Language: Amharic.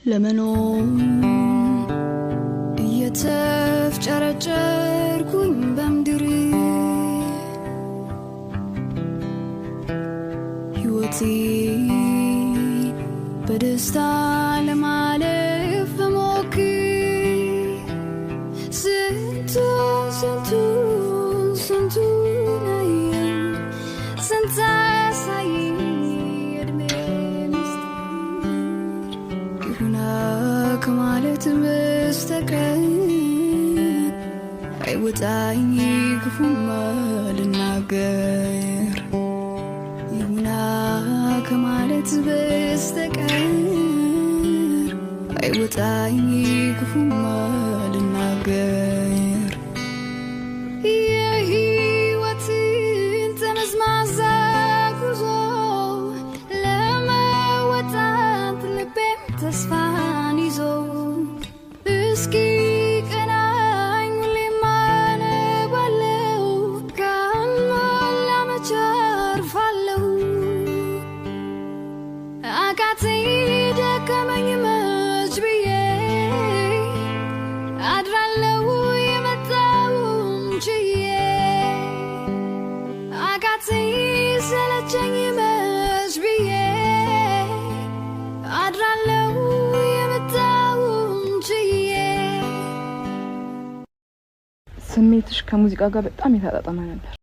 ለመኖር እየተፍጨረጨርኩኝ በምድር ሕይወቴ በደስታ ለማለፍ ብሞክር ስንቱን አየሁ ስንት አሳየኝ ዕድሜ ምስጢር ይሁና ከማለት በስተቀር አይወጣኝ ክፉማ ልናገር ይሁና ከማለት በስተቀር አይወጣኝ ክፉማ ልናገር የሕይወትን ጠመዝማዛ ጉዞ ለመወጣት ልቤም ተስፋን ይዞ እስኪ ቀናኝ ሁሌም አነባለሁ ካልሞላ መቼ አርፋለሁ አቃተኝ ደከመኝ መች ብዬ አድራለሁ የመጣውን ችዬ አቃተኝ ሰለቸኝ መች ብዬ አድራለሁ የመጣውን ችዬ። ስሜትሽ ከሙዚቃ ጋር በጣም የተጣጣመ ነበር።